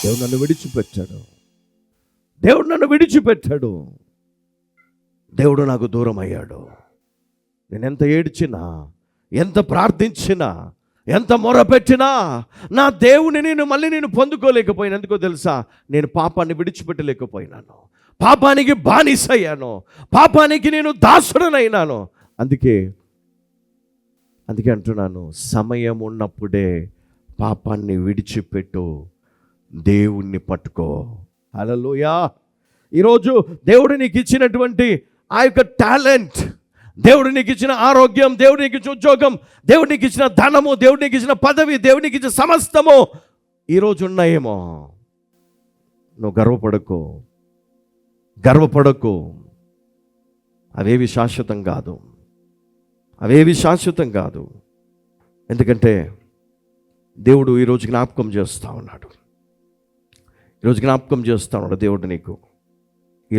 దేవుడు నన్ను విడిచిపెట్టాడు, దేవుడు నన్ను విడిచిపెట్టాడు, దేవుడు నాకు దూరం అయ్యాడు. నేను ఎంత ఏడ్చినా, ఎంత ప్రార్థించినా, ఎంత మొరపెట్టినా నా దేవుని నేను పొందుకోలేకపోయినా. ఎందుకో తెలుసా? నేను పాపాన్ని విడిచిపెట్టలేకపోయినాను, పాపానికి బానిసయ్యాను, పాపానికి నేను దాసుడనైనాను. అందుకే అంటున్నాను, సమయం ఉన్నప్పుడే పాపాన్ని విడిచిపెట్టు, దేవుణ్ణి పట్టుకో. హల్లెలూయా. ఈరోజు దేవుడు నీకు ఇచ్చినటువంటి ఆ యొక్క టాలెంట్, దేవుడు నీకు ఇచ్చిన ఆరోగ్యం, దేవుడు నీకు ఇచ్చిన ఉద్యోగం, దేవుడు నీకు ఇచ్చిన ధనము, దేవుడు నీకు ఇచ్చిన పదవి, దేవుడు నీకు ఇచ్చిన సమస్తము ఈరోజు ఉన్నాయేమో. నువ్వు గర్వపడకు. అవేవి శాశ్వతం కాదు. ఎందుకంటే దేవుడు ఈరోజు జ్ఞాపకం చేస్తూ ఉన్నాడు. దేవుడు నీకు ఈ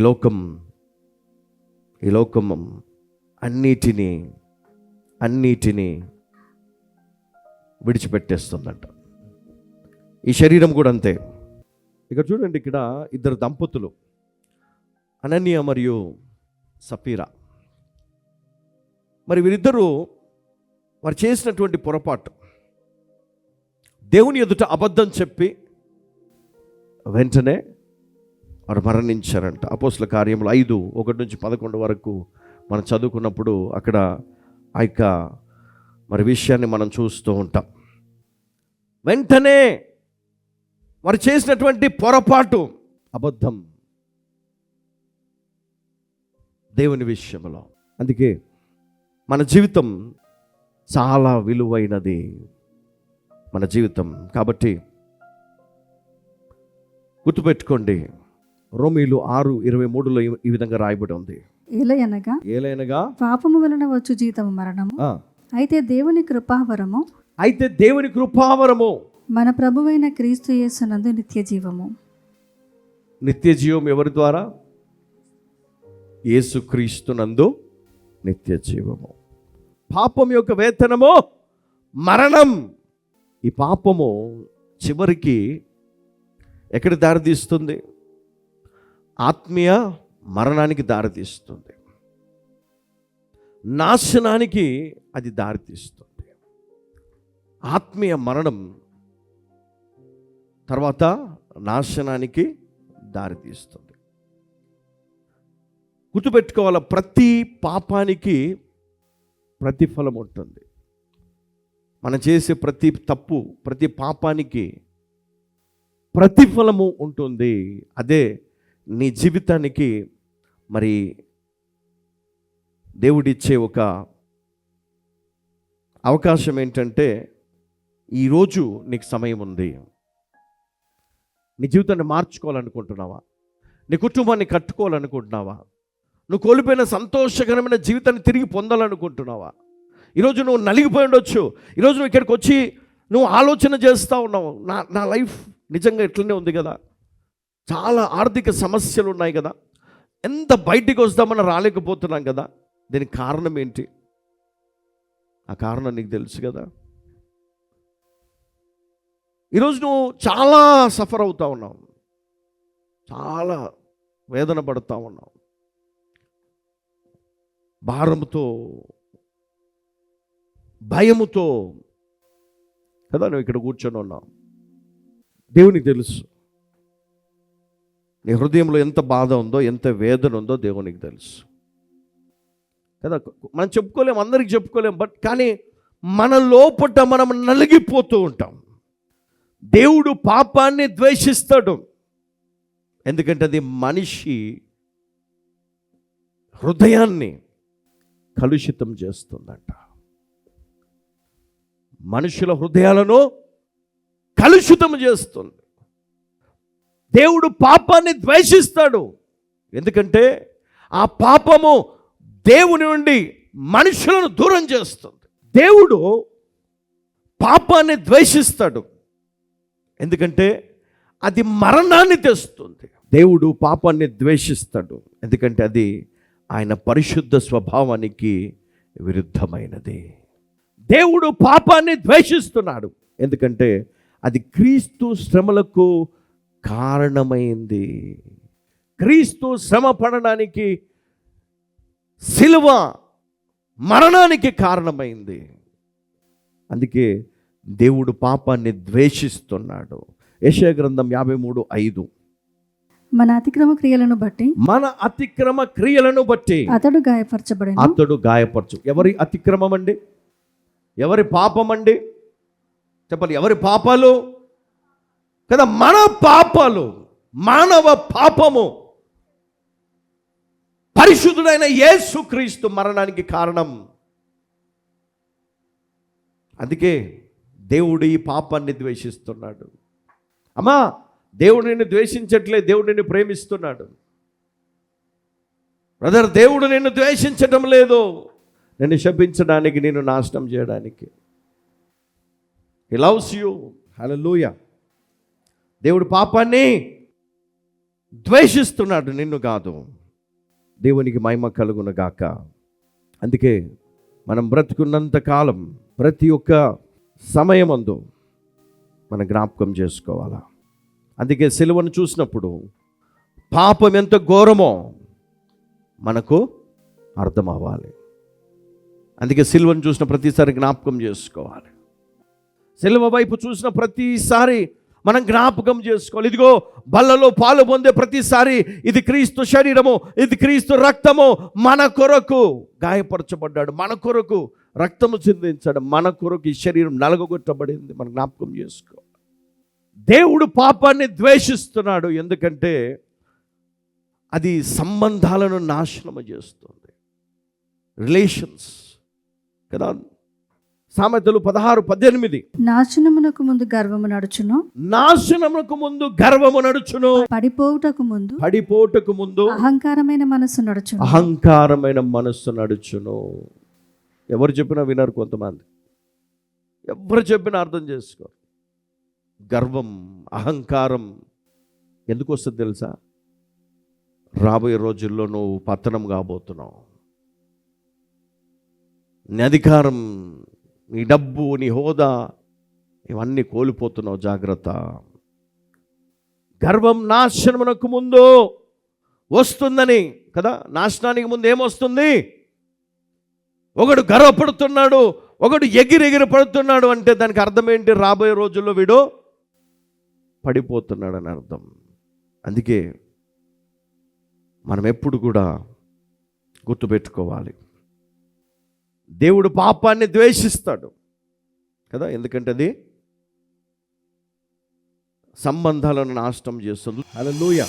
లోకం అన్నిటినీ విడిచిపెట్టేస్తుందంట. ఈ శరీరం కూడా అంతే. ఇక్కడ చూడండి, ఇక్కడ ఇద్దరు దంపతులు, అనన్య మరియు సఫీరా. మరి వీరిద్దరూ వారు చేసినటువంటి పొరపాటు, దేవుని ఎదుట అబద్ధం చెప్పి వెంటనే వారు మరణించారంట. అపోస్తల కార్యములు 5:1-11 వరకు మనం చదువుకున్నప్పుడు అక్కడ ఆ యొక్క మరి విషయాన్ని మనం చూస్తూ ఉంటాం. వెంటనే వారు చేసినటువంటి పొరపాటు అబద్ధం దేవుని విషయంలో. అందుకే మన జీవితం చాలా విలువైనది, మన జీవితం. కాబట్టి గుర్తుపెట్టుకోండి, రోమీలు 6:23లో ఈ విధంగా రాయబడి ఉంది, ఏలయనగా పాపము వలన వచ్చు జీతము మరణము, అయితే దేవుని కృపావరము మన ప్రభువైన క్రీస్తు యేసునందు నిత్య జీవం. ఎవరి ద్వారా? యేసుక్రీస్తునందు నిత్య జీవము. పాపం యొక్క వేతనము మరణం. ఈ పాపము చివరికి ఎక్కడ దారితీస్తుంది? ఆత్మీయ మరణానికి దారితీస్తుంది, నాశనానికి అది దారితీస్తుంది. ఆత్మీయ మరణం తర్వాత నాశనానికి దారితీస్తుంది. గుర్తుపెట్టుకోవాలి, ప్రతి పాపానికి ప్రతిఫలం ఉంటుంది. మనం చేసే ప్రతి తప్పు, ప్రతి పాపానికి ప్రతిఫలము ఉంటుంది. అదే నీ జీవితానికి మరి దేవుడిచ్చే ఒక అవకాశం. ఏంటంటే, ఈరోజు నీకు సమయం ఉంది. నీ జీవితాన్ని మార్చుకోవాలనుకుంటున్నావా? నీ కుటుంబాన్ని కట్టుకోవాలనుకుంటున్నావా? నువ్వు కోల్పోయిన సంతోషకరమైన జీవితాన్ని తిరిగి పొందాలనుకుంటున్నావా? ఈరోజు నువ్వు నలిగిపోయి ఉండొచ్చు. ఈరోజు నువ్వు ఇక్కడికి వచ్చి నువ్వు ఆలోచన చేస్తూ ఉన్నావు, నా లైఫ్ నిజంగా ఇట్లనే ఉంది కదా, చాలా ఆర్థిక సమస్యలు ఉన్నాయి కదా, ఎంత బయటికి వస్తామని రాలేకపోతున్నాం కదా. దీనికి కారణం ఏంటి? ఆ కారణం నీకు తెలుసు కదా. ఈరోజు నువ్వు చాలా సఫర్ అవుతా ఉన్నావు, చాలా వేదన పడుతూ ఉన్నావు, భారంతో, భయముతో కదా నువ్వు ఇక్కడ కూర్చొని ఉన్నావు. దేవునికి తెలుసు నీ హృదయంలో ఎంత బాధ ఉందో, ఎంత వేదన ఉందో దేవునికి తెలుసు కదా. మనం చెప్పుకోలేం, అందరికి చెప్పుకోలేం, కానీ మన లోపట మనం నలిగిపోతూ ఉంటాం. దేవుడు పాపాన్ని ద్వేషిస్తాడు, ఎందుకంటే అది మనిషి హృదయాన్ని కలుషితం చేస్తుందంట. మనుషుల హృదయాలను కలుషితం చేస్తుంది. దేవుడు పాపాన్ని ద్వేషిస్తాడు, ఎందుకంటే ఆ పాపము దేవుని నుండి మనుషులను దూరం చేస్తుంది. దేవుడు పాపాన్ని ద్వేషిస్తాడు, ఎందుకంటే అది మరణాన్ని తెస్తుంది. దేవుడు పాపాన్ని ద్వేషిస్తాడు, ఎందుకంటే అది ఆయన పరిశుద్ధ స్వభావానికి విరుద్ధమైనది. దేవుడు పాపాన్ని ద్వేషిస్తున్నాడు, ఎందుకంటే అది క్రీస్తు శ్రమలకు కారణమైంది. క్రీస్తు శ్రమ పడడానికి, సిలువ మరణానికి కారణమైంది. అందుకే దేవుడు పాపాన్ని ద్వేషిస్తున్నాడు. యెషయా గ్రంథం 53:5. మన అతిక్రమ క్రియలను బట్టి అతడు గాయపరచు. ఎవరి అతిక్రమం అండి? ఎవరి పాపం అండి? చెప్పాలి. ఎవరి పాపాలు కదా? మన పాపాలు, మానవ పాపము. పరిశుద్ధుడైన యేసుక్రీస్తు మరణానికి కారణం. అందుకే దేవుడు ఈ పాపాన్ని ద్వేషిస్తున్నాడు. అమ్మా, దేవుడు నిన్ను ద్వేషించట్లే, దేవుడు నిన్ను ప్రేమిస్తున్నాడు. బ్రదర్, దేవుడు నిన్ను ద్వేషించటం లేదు, నిన్ను శపించడానికి, నిన్ను నాశనం చేయడానికి. He loves you. హల్లెలూయా. దేవుడు పాపాన్ని ద్వేషిస్తున్నాడు, నిన్ను కాదు. దేవునికి మహిమ కలుగును గాక. అందుకే మనం బ్రతుకున్నంత కాలం ప్రతి ఒక్క సమయమందు మనం జ్ఞాపకం చేసుకోవాలా. అందుకే సిలువను చూసినప్పుడు పాపం ఎంత ఘోరమో మనకు అర్థం అవ్వాలి. అందుకే సిలువను చూసిన ప్రతిసారి జ్ఞాపకం చేసుకోవాలి. సిలువ వైపు చూసిన ప్రతిసారి మనం జ్ఞాపకం చేసుకోవాలి. ఇదిగో బల్లలో పాలు పొందే ప్రతిసారి ఇది క్రీస్తు శరీరము, ఇది క్రీస్తు రక్తము. మన కొరకు గాయపరచబడ్డాడు, మన కొరకు రక్తము చిందించాడు, మన కొరకు ఈ శరీరం నలగొట్టబడింది. మనం జ్ఞాపకం చేసుకోవాలి. దేవుడు పాపాన్ని ద్వేషిస్తున్నాడు, ఎందుకంటే అది సంబంధాలను నాశనము చేస్తుంది. రిలేషన్స్ కదా. సామెతలు 16:18. నాశనమునకు ముందు గర్వము నడుచును, పడిపోవుటకు ముందు అహంకారమైన మనస్సు నడుచును. ఎవరు చెప్పినా వినరు కొంతమంది, ఎవరు చెప్పినా అర్థం చేసుకోరు. గర్వం, అహంకారం ఎందుకు వస్తుంది తెలుసా? రాబోయే రోజుల్లో నువ్వు పతనం కాబోతున్నావు. నీ అధికారం, నీ డబ్బు, నీ హోదా, ఇవన్నీ కోల్పోతున్నావు. జాగ్రత్త. గర్వం నాశనమునకు ముందు వస్తుందని కదా. నాశనానికి ముందు ఏమొస్తుంది? ఒకడు గర్వపడుతున్నాడు, ఒకడు ఎగిరెగిరి పడుతున్నాడు అంటే దానికి అర్థం ఏంటి? రాబోయే రోజుల్లో వీడు పడిపోతున్నాడు అని అర్థం. అందుకే మనం ఎప్పుడు కూడా గుర్తుపెట్టుకోవాలి, దేవుడు పాపాన్ని ద్వేషిస్తాడు కదా. ఎందుకంటే అది సంబంధాలను నాశనం చేస్తుంది. హల్లెలూయా.